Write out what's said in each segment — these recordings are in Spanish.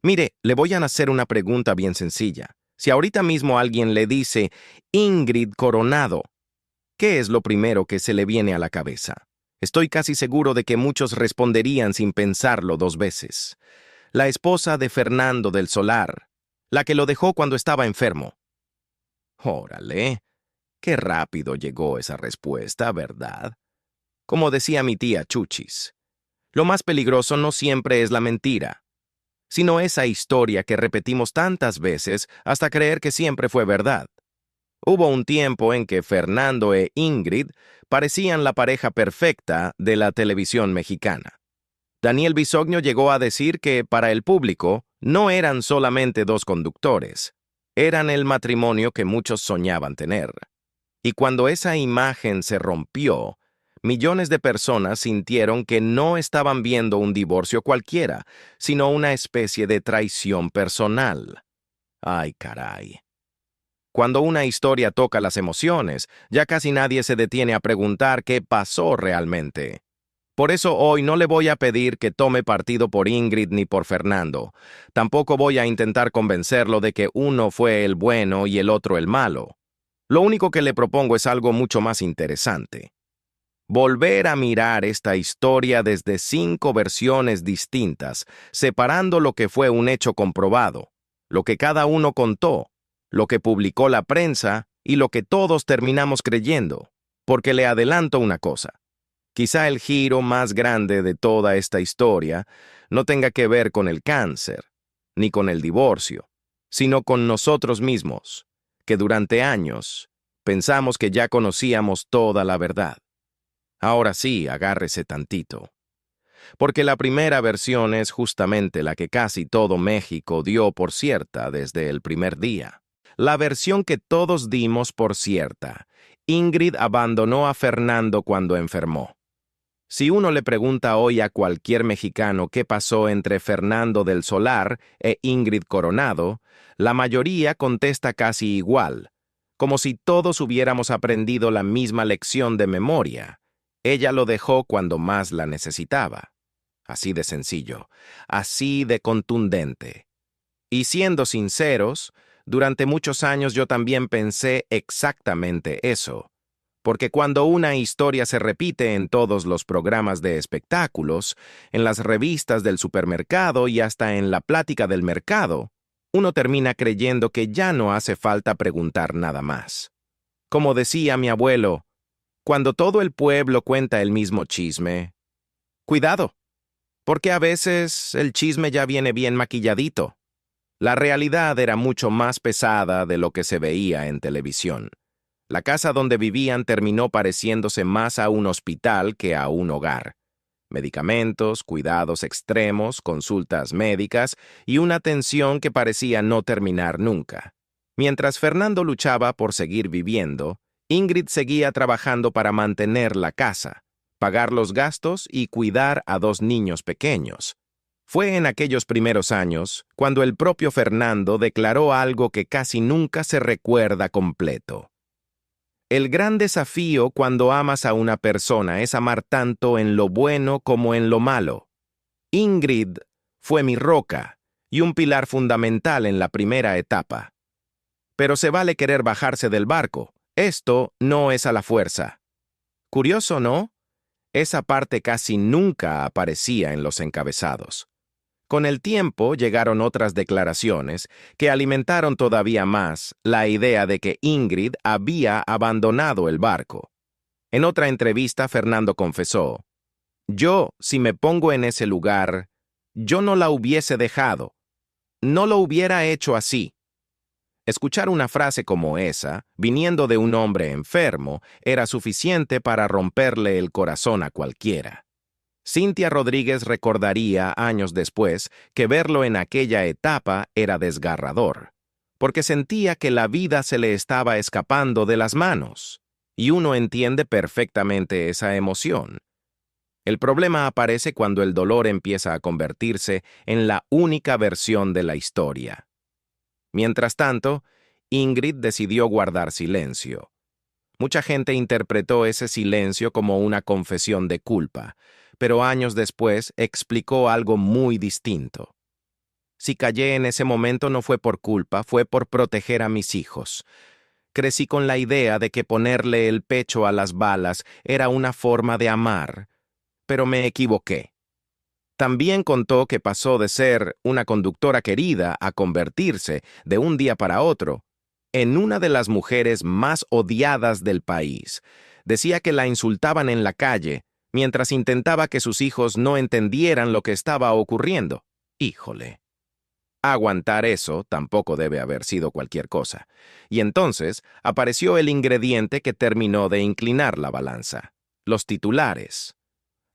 Mire, le voy a hacer una pregunta bien sencilla. Si ahorita mismo alguien le dice Ingrid Coronado, ¿qué es lo primero que se le viene a la cabeza? Estoy casi seguro de que muchos responderían sin pensarlo dos veces. La esposa de Fernando del Solar, la que lo dejó cuando estaba enfermo. Órale, qué rápido llegó esa respuesta, ¿verdad? Como decía mi tía Chuchis, lo más peligroso no siempre es la mentira, sino esa historia que repetimos tantas veces hasta creer que siempre fue verdad. Hubo un tiempo en que Fernando e Ingrid parecían la pareja perfecta de la televisión mexicana. Daniel Bisognio llegó a decir que para el público no eran solamente dos conductores, eran el matrimonio que muchos soñaban tener. Y cuando esa imagen se rompió, millones de personas sintieron que no estaban viendo un divorcio cualquiera, sino una especie de traición personal. ¡Ay, caray! Cuando una historia toca las emociones, ya casi nadie se detiene a preguntar qué pasó realmente. Por eso hoy no le voy a pedir que tome partido por Ingrid ni por Fernando. Tampoco voy a intentar convencerlo de que uno fue el bueno y el otro el malo. Lo único que le propongo es algo mucho más interesante. Volver a mirar esta historia desde 5 versiones distintas, separando lo que fue un hecho comprobado, lo que cada uno contó, lo que publicó la prensa y lo que todos terminamos creyendo. Porque le adelanto una cosa. Quizá el giro más grande de toda esta historia no tenga que ver con el cáncer, ni con el divorcio, sino con nosotros mismos, que durante años pensamos que ya conocíamos toda la verdad. Ahora sí, agárrese tantito. Porque la primera versión es justamente la que casi todo México dio por cierta desde el primer día. La versión que todos dimos por cierta. Ingrid abandonó a Fernando cuando enfermó. Si uno le pregunta hoy a cualquier mexicano qué pasó entre Fernando del Solar e Ingrid Coronado, la mayoría contesta casi igual, como si todos hubiéramos aprendido la misma lección de memoria. Ella lo dejó cuando más la necesitaba. Así de sencillo, así de contundente. Y siendo sinceros, durante muchos años yo también pensé exactamente eso. Porque cuando una historia se repite en todos los programas de espectáculos, en las revistas del supermercado y hasta en la plática del mercado, uno termina creyendo que ya no hace falta preguntar nada más. Como decía mi abuelo, cuando todo el pueblo cuenta el mismo chisme, cuidado, porque a veces el chisme ya viene bien maquilladito. La realidad era mucho más pesada de lo que se veía en televisión. La casa donde vivían terminó pareciéndose más a un hospital que a un hogar. Medicamentos, cuidados extremos, consultas médicas y una tensión que parecía no terminar nunca. Mientras Fernando luchaba por seguir viviendo, Ingrid seguía trabajando para mantener la casa, pagar los gastos y cuidar a 2 niños pequeños. Fue en aquellos primeros años cuando el propio Fernando declaró algo que casi nunca se recuerda completo. El gran desafío cuando amas a una persona es amar tanto en lo bueno como en lo malo. Ingrid fue mi roca y un pilar fundamental en la primera etapa. Pero se vale querer bajarse del barco. Esto no es a la fuerza. Curioso, ¿no? Esa parte casi nunca aparecía en los encabezados. Con el tiempo llegaron otras declaraciones que alimentaron todavía más la idea de que Ingrid había abandonado el barco. En otra entrevista, Fernando confesó, «Yo, si me pongo en ese lugar, yo no la hubiese dejado. No lo hubiera hecho así». Escuchar una frase como esa, viniendo de un hombre enfermo, era suficiente para romperle el corazón a cualquiera. Cintia Rodríguez recordaría años después que verlo en aquella etapa era desgarrador, porque sentía que la vida se le estaba escapando de las manos, y uno entiende perfectamente esa emoción. El problema aparece cuando el dolor empieza a convertirse en la única versión de la historia. Mientras tanto, Ingrid decidió guardar silencio. Mucha gente interpretó ese silencio como una confesión de culpa, pero años después explicó algo muy distinto. Si callé en ese momento no fue por culpa, fue por proteger a mis hijos. Crecí con la idea de que ponerle el pecho a las balas era una forma de amar, pero me equivoqué. También contó que pasó de ser una conductora querida a convertirse, de un día para otro, en una de las mujeres más odiadas del país. Decía que la insultaban en la calle, mientras intentaba que sus hijos no entendieran lo que estaba ocurriendo. Híjole. Aguantar eso tampoco debe haber sido cualquier cosa. Y entonces apareció el ingrediente que terminó de inclinar la balanza: los titulares.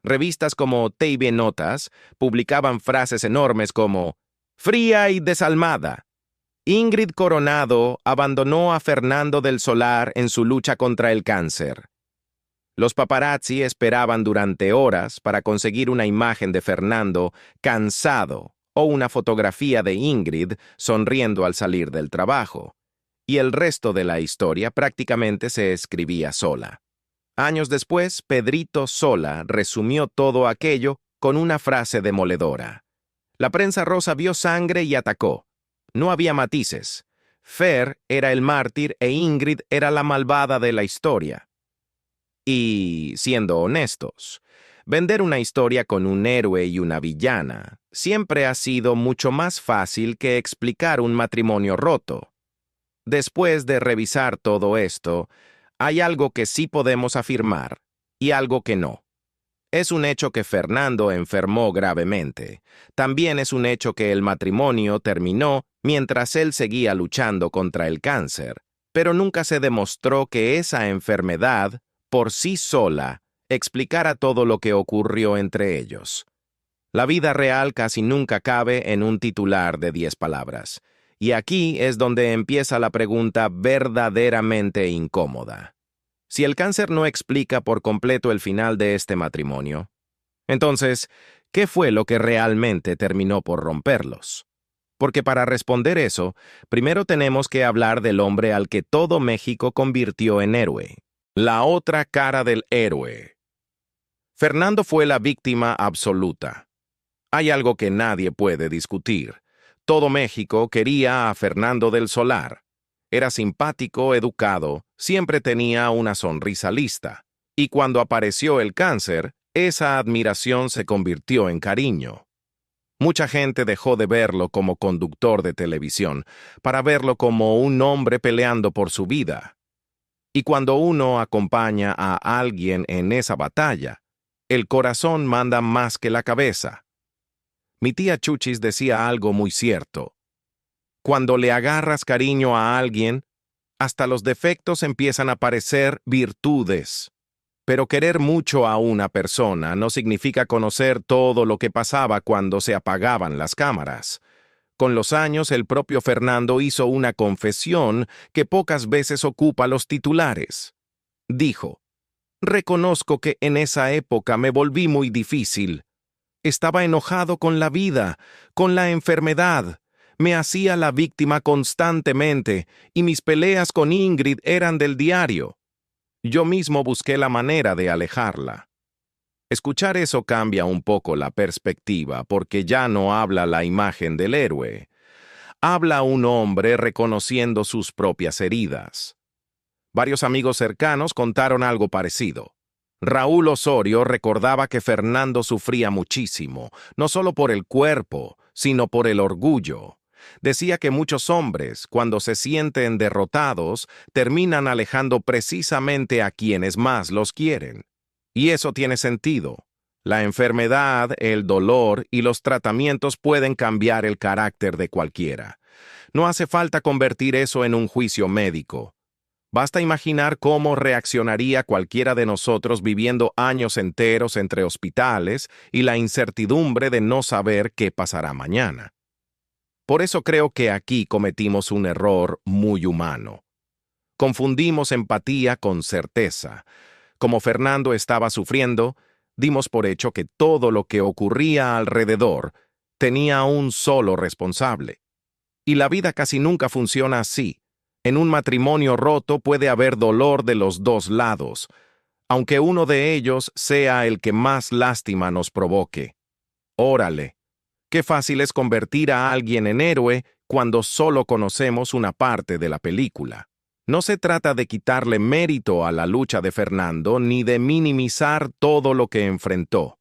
Revistas como TV Notas publicaban frases enormes como «Fría y desalmada. Ingrid Coronado abandonó a Fernando del Solar en su lucha contra el cáncer». Los paparazzi esperaban durante horas para conseguir una imagen de Fernando cansado o una fotografía de Ingrid sonriendo al salir del trabajo, y el resto de la historia prácticamente se escribía sola. Años después, Pedrito Sola resumió todo aquello con una frase demoledora. La prensa rosa vio sangre y atacó. No había matices. Fer era el mártir e Ingrid era la malvada de la historia. Y, siendo honestos, vender una historia con un héroe y una villana siempre ha sido mucho más fácil que explicar un matrimonio roto. Después de revisar todo esto, hay algo que sí podemos afirmar y algo que no. Es un hecho que Fernando enfermó gravemente. También es un hecho que el matrimonio terminó mientras él seguía luchando contra el cáncer, pero nunca se demostró que esa enfermedad, por sí sola, explicara todo lo que ocurrió entre ellos. La vida real casi nunca cabe en un titular de 10 palabras. Y aquí es donde empieza la pregunta verdaderamente incómoda. Si el cáncer no explica por completo el final de este matrimonio, entonces, ¿qué fue lo que realmente terminó por romperlos? Porque para responder eso, primero tenemos que hablar del hombre al que todo México convirtió en héroe. La otra cara del héroe. Fernando fue la víctima absoluta. Hay algo que nadie puede discutir. Todo México quería a Fernando del Solar. Era simpático, educado, siempre tenía una sonrisa lista. Y cuando apareció el cáncer, esa admiración se convirtió en cariño. Mucha gente dejó de verlo como conductor de televisión para verlo como un hombre peleando por su vida. Y cuando uno acompaña a alguien en esa batalla, el corazón manda más que la cabeza. Mi tía Chuchis decía algo muy cierto. Cuando le agarras cariño a alguien, hasta los defectos empiezan a parecer virtudes. Pero querer mucho a una persona no significa conocer todo lo que pasaba cuando se apagaban las cámaras. Con los años, el propio Fernando hizo una confesión que pocas veces ocupa los titulares. Dijo: «Reconozco que en esa época me volví muy difícil. Estaba enojado con la vida, con la enfermedad. Me hacía la víctima constantemente y mis peleas con Ingrid eran del diario. Yo mismo busqué la manera de alejarla». Escuchar eso cambia un poco la perspectiva porque ya no habla la imagen del héroe. Habla un hombre reconociendo sus propias heridas. Varios amigos cercanos contaron algo parecido. Raúl Osorio recordaba que Fernando sufría muchísimo, no solo por el cuerpo, sino por el orgullo. Decía que muchos hombres, cuando se sienten derrotados, terminan alejando precisamente a quienes más los quieren. Y eso tiene sentido. La enfermedad, el dolor y los tratamientos pueden cambiar el carácter de cualquiera. No hace falta convertir eso en un juicio médico. Basta imaginar cómo reaccionaría cualquiera de nosotros viviendo años enteros entre hospitales y la incertidumbre de no saber qué pasará mañana. Por eso creo que aquí cometimos un error muy humano. Confundimos empatía con certeza. Como Fernando estaba sufriendo, dimos por hecho que todo lo que ocurría alrededor tenía un solo responsable. Y la vida casi nunca funciona así. En un matrimonio roto puede haber dolor de los dos lados, aunque uno de ellos sea el que más lástima nos provoque. Órale, Qué fácil es convertir a alguien en héroe cuando solo conocemos una parte de la película. No se trata de quitarle mérito a la lucha de Fernando ni de minimizar todo lo que enfrentó.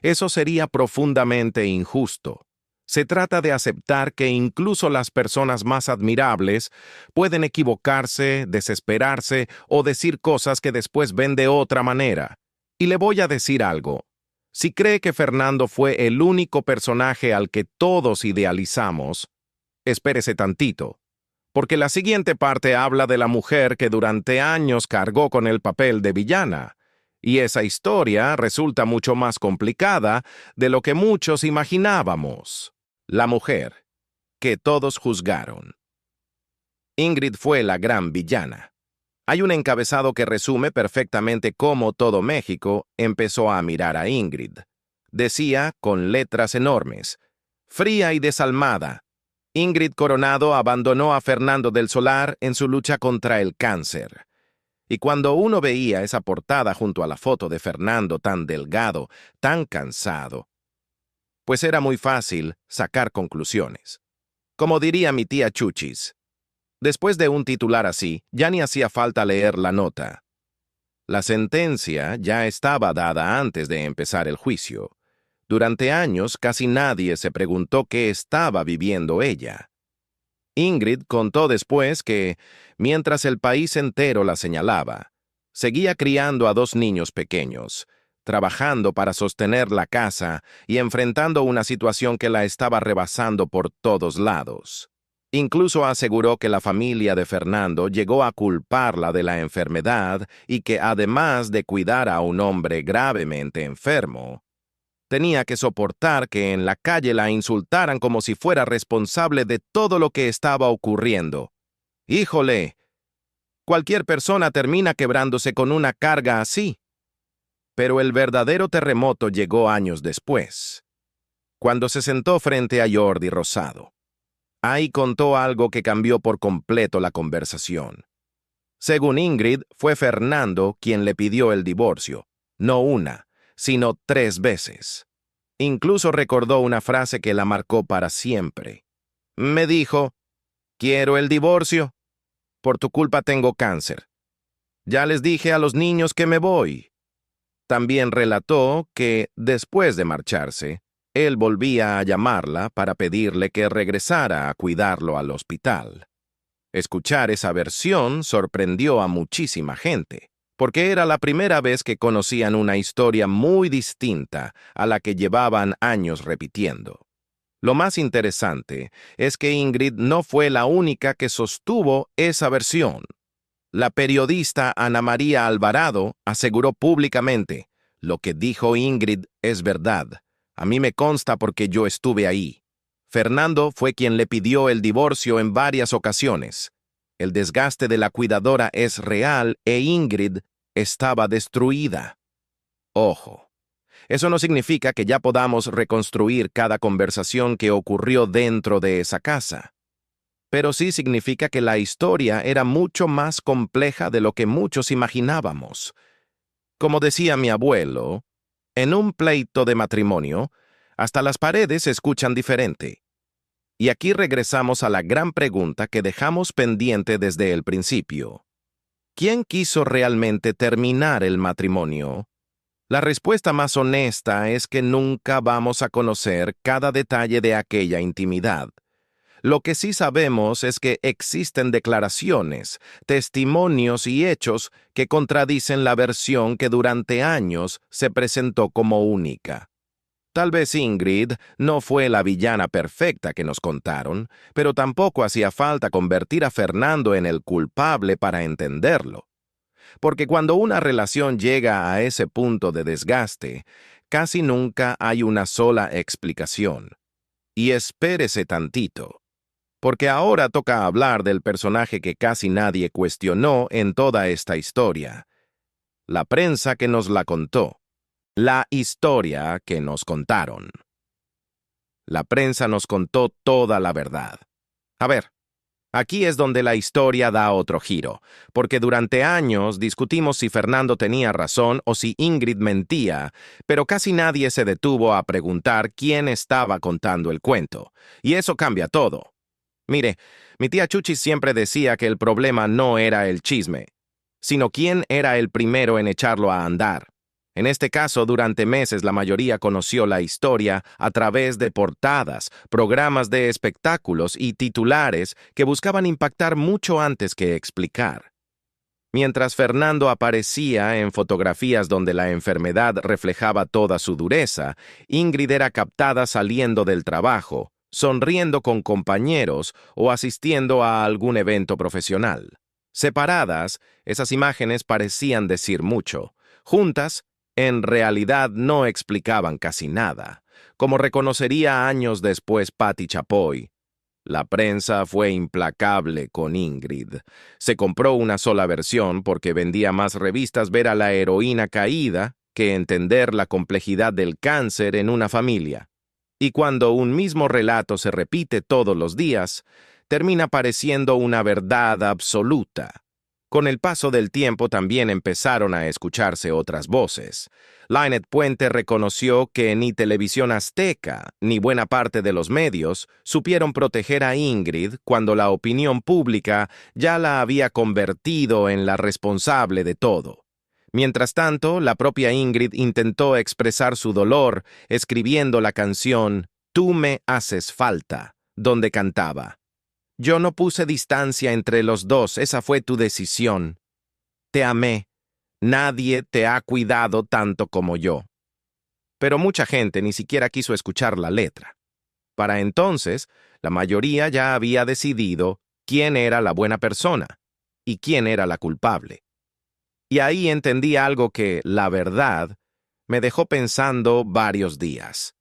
Eso sería profundamente injusto. Se trata de aceptar que incluso las personas más admirables pueden equivocarse, desesperarse o decir cosas que después ven de otra manera. Y le voy a decir algo. Si cree que Fernando fue el único personaje al que todos idealizamos, espérese tantito, porque la siguiente parte habla de la mujer que durante años cargó con el papel de villana, y esa historia resulta mucho más complicada de lo que muchos imaginábamos. La mujer que todos juzgaron. Ingrid fue la gran villana. Hay un encabezado que resume perfectamente cómo todo México empezó a mirar a Ingrid. Decía, con letras enormes, fría y desalmada, Ingrid Coronado abandonó a Fernando del Solar en su lucha contra el cáncer. Y cuando uno veía esa portada junto a la foto de Fernando tan delgado, tan cansado, pues era muy fácil sacar conclusiones. Como diría mi tía Chuchis, después de un titular así, ya ni hacía falta leer la nota. La sentencia ya estaba dada antes de empezar el juicio. Durante años casi nadie se preguntó qué estaba viviendo ella. Ingrid contó después que, mientras el país entero la señalaba, seguía criando a 2 niños pequeños, trabajando para sostener la casa y enfrentando una situación que la estaba rebasando por todos lados. Incluso aseguró que la familia de Fernando llegó a culparla de la enfermedad y que además de cuidar a un hombre gravemente enfermo, tenía que soportar que en la calle la insultaran como si fuera responsable de todo lo que estaba ocurriendo. ¡Híjole! Cualquier persona termina quebrándose con una carga así. Pero el verdadero terremoto llegó años después, cuando se sentó frente a Jordi Rosado. Ahí contó algo que cambió por completo la conversación. Según Ingrid, fue Fernando quien le pidió el divorcio, no una, sino 3 veces. Incluso recordó una frase que la marcó para siempre. Me dijo, quiero el divorcio. Por tu culpa tengo cáncer. Ya les dije a los niños que me voy. También relató que, después de marcharse, él volvía a llamarla para pedirle que regresara a cuidarlo al hospital. Escuchar esa versión sorprendió a muchísima gente, porque era la primera vez que conocían una historia muy distinta a la que llevaban años repitiendo. Lo más interesante es que Ingrid no fue la única que sostuvo esa versión. La periodista Ana María Alvarado aseguró públicamente, lo que dijo Ingrid es verdad. A mí me consta porque yo estuve ahí. Fernando fue quien le pidió el divorcio en varias ocasiones. El desgaste de la cuidadora es real e Ingrid estaba destruida. Ojo, eso no significa que ya podamos reconstruir cada conversación que ocurrió dentro de esa casa. Pero sí significa que la historia era mucho más compleja de lo que muchos imaginábamos. Como decía mi abuelo, en un pleito de matrimonio, hasta las paredes se escuchan diferente. Y aquí regresamos a la gran pregunta que dejamos pendiente desde el principio. ¿Quién quiso realmente terminar el matrimonio? La respuesta más honesta es que nunca vamos a conocer cada detalle de aquella intimidad. Lo que sí sabemos es que existen declaraciones, testimonios y hechos que contradicen la versión que durante años se presentó como única. Tal vez Ingrid no fue la villana perfecta que nos contaron, pero tampoco hacía falta convertir a Fernando en el culpable para entenderlo. Porque cuando una relación llega a ese punto de desgaste, casi nunca hay una sola explicación. Y espérese tantito, porque ahora toca hablar del personaje que casi nadie cuestionó en toda esta historia. La prensa que nos la contó. La historia que nos contaron. La prensa nos contó toda la verdad. A ver, Aquí es donde la historia da otro giro, porque durante años discutimos si Fernando tenía razón o si Ingrid mentía, pero casi nadie se detuvo a preguntar quién estaba contando el cuento. Y eso cambia todo. Mire, mi tía Chuchi siempre decía que el problema no era el chisme, sino quién era el primero en echarlo a andar. En este caso, durante meses la mayoría conoció la historia a través de portadas, programas de espectáculos y titulares que buscaban impactar mucho antes que explicar. Mientras Fernando aparecía en fotografías donde la enfermedad reflejaba toda su dureza, Ingrid era captada saliendo del trabajo, sonriendo con compañeros o asistiendo a algún evento profesional. Separadas, esas imágenes parecían decir mucho. Juntas, en realidad no explicaban casi nada, como reconocería años después Patti Chapoy. La prensa fue implacable con Ingrid. Se compró una sola versión porque vendía más revistas ver a la heroína caída que entender la complejidad del cáncer en una familia. Y cuando un mismo relato se repite todos los días, termina pareciendo una verdad absoluta. Con el paso del tiempo también empezaron a escucharse otras voces. Lynette Puente reconoció que ni Televisión Azteca ni buena parte de los medios supieron proteger a Ingrid cuando la opinión pública ya la había convertido en la responsable de todo. Mientras tanto, la propia Ingrid intentó expresar su dolor escribiendo la canción Tú me haces falta, donde cantaba: yo no puse distancia entre los dos, esa fue tu decisión. Te amé. Nadie te ha cuidado tanto como yo. Pero mucha gente ni siquiera quiso escuchar la letra. Para entonces, la mayoría ya había decidido quién era la buena persona y quién era la culpable. Y ahí entendí algo que, la verdad, me dejó pensando varios días.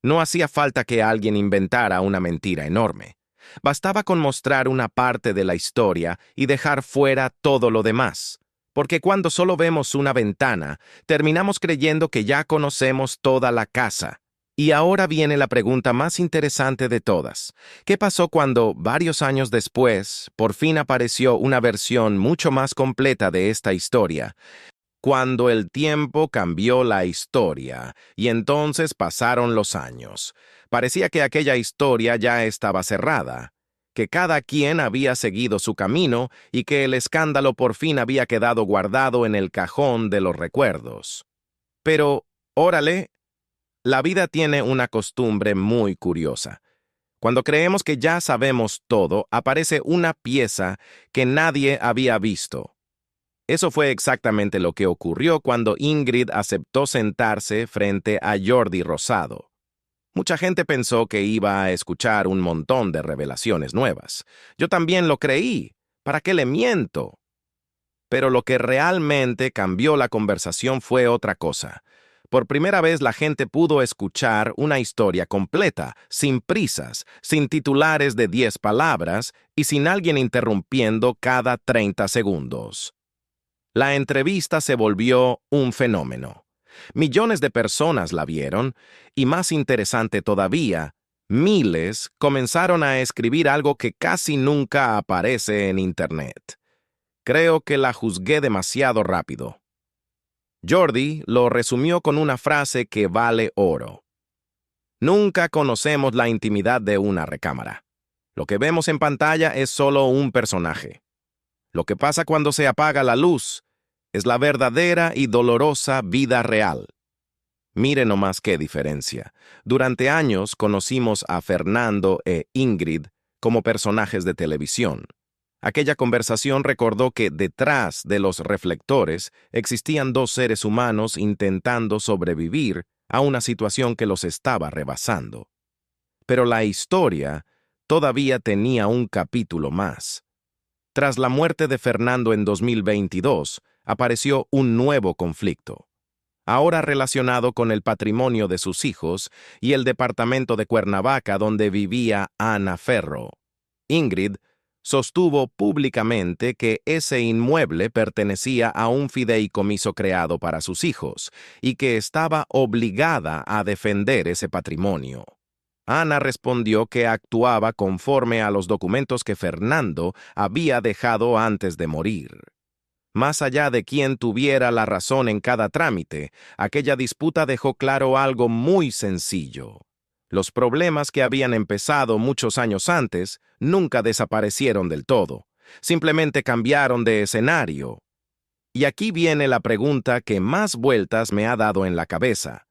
No hacía falta que alguien inventara una mentira enorme. Bastaba con mostrar una parte de la historia y dejar fuera todo lo demás, porque cuando solo vemos una ventana, terminamos creyendo que ya conocemos toda la casa. Y ahora viene la pregunta más interesante de todas. ¿Qué pasó cuando, varios años después, por fin apareció una versión mucho más completa de esta historia? Cuando el tiempo cambió la historia, y entonces pasaron los años. Parecía que aquella historia ya estaba cerrada, que cada quien había seguido su camino y que el escándalo por fin había quedado guardado en el cajón de los recuerdos. Pero, órale, la vida tiene una costumbre muy curiosa. Cuando creemos que ya sabemos todo, aparece una pieza que nadie había visto. Eso fue exactamente lo que ocurrió cuando Ingrid aceptó sentarse frente a Jordi Rosado. Mucha gente pensó que iba a escuchar un montón de revelaciones nuevas. Yo también lo creí. ¿Para qué le miento? Pero lo que realmente cambió la conversación fue otra cosa. Por primera vez la gente pudo escuchar una historia completa, sin prisas, sin titulares de 10 palabras y sin alguien interrumpiendo cada 30 segundos. La entrevista se volvió un fenómeno. Millones de personas la vieron, y más interesante todavía, miles comenzaron a escribir algo que casi nunca aparece en Internet. Creo que la juzgué demasiado rápido. Jordi lo resumió con una frase que vale oro. Nunca conocemos la intimidad de una recámara. Lo que vemos en pantalla es solo un personaje. Lo que pasa cuando se apaga la luz es la verdadera y dolorosa vida real. Mire nomás qué diferencia. Durante años conocimos a Fernando e Ingrid como personajes de televisión. Aquella conversación recordó que detrás de los reflectores existían dos seres humanos intentando sobrevivir a una situación que los estaba rebasando. Pero la historia todavía tenía un capítulo más. Tras la muerte de Fernando en 2022, apareció un nuevo conflicto, ahora relacionado con el patrimonio de sus hijos y el departamento de Cuernavaca donde vivía Ana Ferro. Ingrid sostuvo públicamente que ese inmueble pertenecía a un fideicomiso creado para sus hijos y que estaba obligada a defender ese patrimonio. Ana respondió que actuaba conforme a los documentos que Fernando había dejado antes de morir. Más allá de quién tuviera la razón en cada trámite, aquella disputa dejó claro algo muy sencillo. Los problemas que habían empezado muchos años antes nunca desaparecieron del todo, simplemente cambiaron de escenario. Y aquí viene la pregunta que más vueltas me ha dado en la cabeza.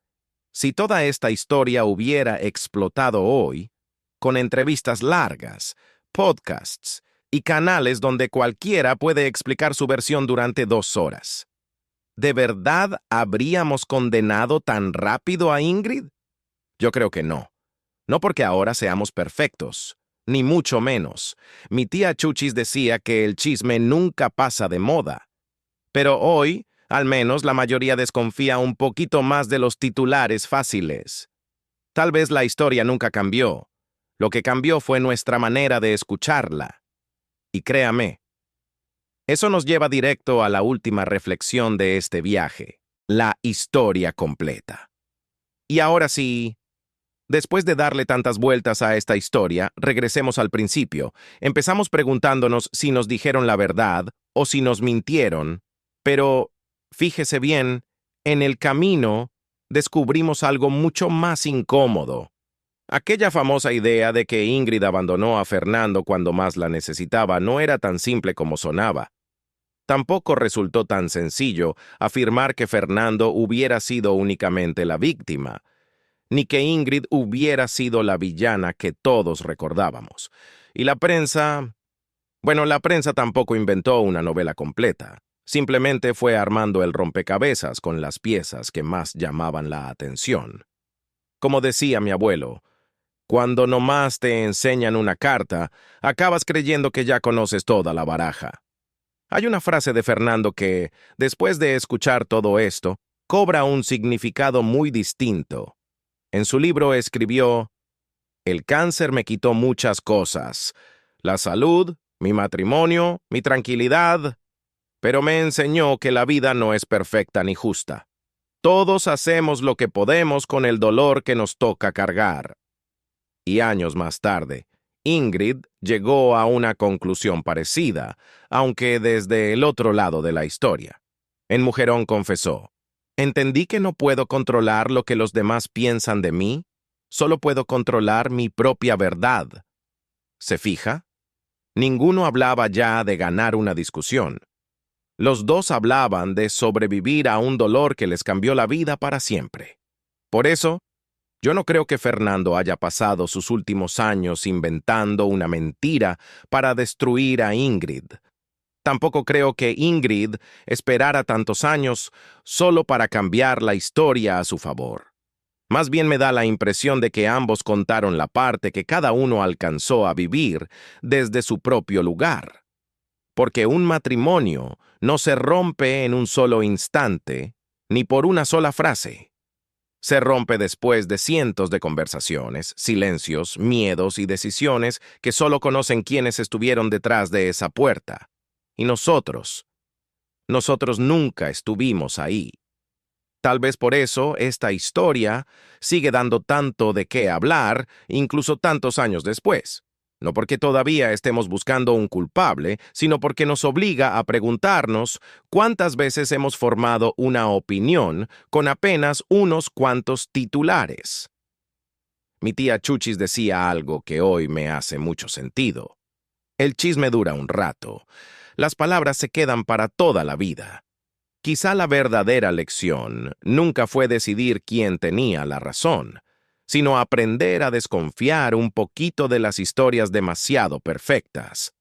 Si toda esta historia hubiera explotado hoy, con entrevistas largas, podcasts y canales donde cualquiera puede explicar su versión durante 2 horas, ¿de verdad habríamos condenado tan rápido a Ingrid? Yo creo que no. No porque ahora seamos perfectos, ni mucho menos. Mi tía Chuchis decía que el chisme nunca pasa de moda. Pero hoy, al menos, la mayoría desconfía un poquito más de los titulares fáciles. Tal vez la historia nunca cambió. Lo que cambió fue nuestra manera de escucharla. Y créame, eso nos lleva directo a la última reflexión de este viaje, la historia completa. Y ahora sí, después de darle tantas vueltas a esta historia, regresemos al principio. Empezamos preguntándonos si nos dijeron la verdad o si nos mintieron, pero fíjese bien, en el camino descubrimos algo mucho más incómodo. Aquella famosa idea de que Ingrid abandonó a Fernando cuando más la necesitaba no era tan simple como sonaba. Tampoco resultó tan sencillo afirmar que Fernando hubiera sido únicamente la víctima, ni que Ingrid hubiera sido la villana que todos recordábamos. Y la prensa tampoco inventó una novela completa. Simplemente fue armando el rompecabezas con las piezas que más llamaban la atención. Como decía mi abuelo, cuando nomás te enseñan una carta, acabas creyendo que ya conoces toda la baraja. Hay una frase de Fernando que, después de escuchar todo esto, cobra un significado muy distinto. En su libro escribió: "El cáncer me quitó muchas cosas, la salud, mi matrimonio, mi tranquilidad, pero me enseñó que la vida no es perfecta ni justa. Todos hacemos lo que podemos con el dolor que nos toca cargar". Y años más tarde, Ingrid llegó a una conclusión parecida, aunque desde el otro lado de la historia. En Mujerón confesó: "Entendí que no puedo controlar lo que los demás piensan de mí, solo puedo controlar mi propia verdad". ¿Se fija? Ninguno hablaba ya de ganar una discusión. Los dos hablaban de sobrevivir a un dolor que les cambió la vida para siempre. Por eso, yo no creo que Fernando haya pasado sus últimos años inventando una mentira para destruir a Ingrid. Tampoco creo que Ingrid esperara tantos años solo para cambiar la historia a su favor. Más bien me da la impresión de que ambos contaron la parte que cada uno alcanzó a vivir desde su propio lugar. Porque un matrimonio no se rompe en un solo instante, ni por una sola frase. Se rompe después de cientos de conversaciones, silencios, miedos y decisiones que solo conocen quienes estuvieron detrás de esa puerta. Y nosotros nunca estuvimos ahí. Tal vez por eso esta historia sigue dando tanto de qué hablar, incluso tantos años después. No porque todavía estemos buscando un culpable, sino porque nos obliga a preguntarnos cuántas veces hemos formado una opinión con apenas unos cuantos titulares. Mi tía Chuchis decía algo que hoy me hace mucho sentido. El chisme dura un rato. Las palabras se quedan para toda la vida. Quizá la verdadera lección nunca fue decidir quién tenía la razón, sino aprender a desconfiar un poquito de las historias demasiado perfectas.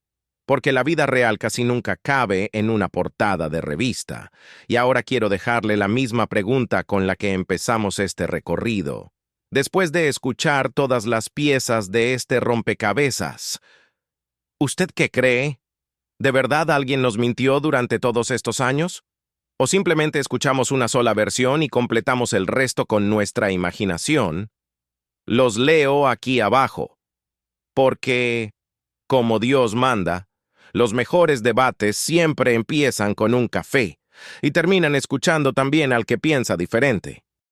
Porque la vida real casi nunca cabe en una portada de revista. Y ahora quiero dejarle la misma pregunta con la que empezamos este recorrido. Después de escuchar todas las piezas de este rompecabezas, ¿usted qué cree? ¿De verdad alguien nos mintió durante todos estos años? ¿O simplemente escuchamos una sola versión y completamos el resto con nuestra imaginación? Los leo aquí abajo, porque, como Dios manda, los mejores debates siempre empiezan con un café y terminan escuchando también al que piensa diferente.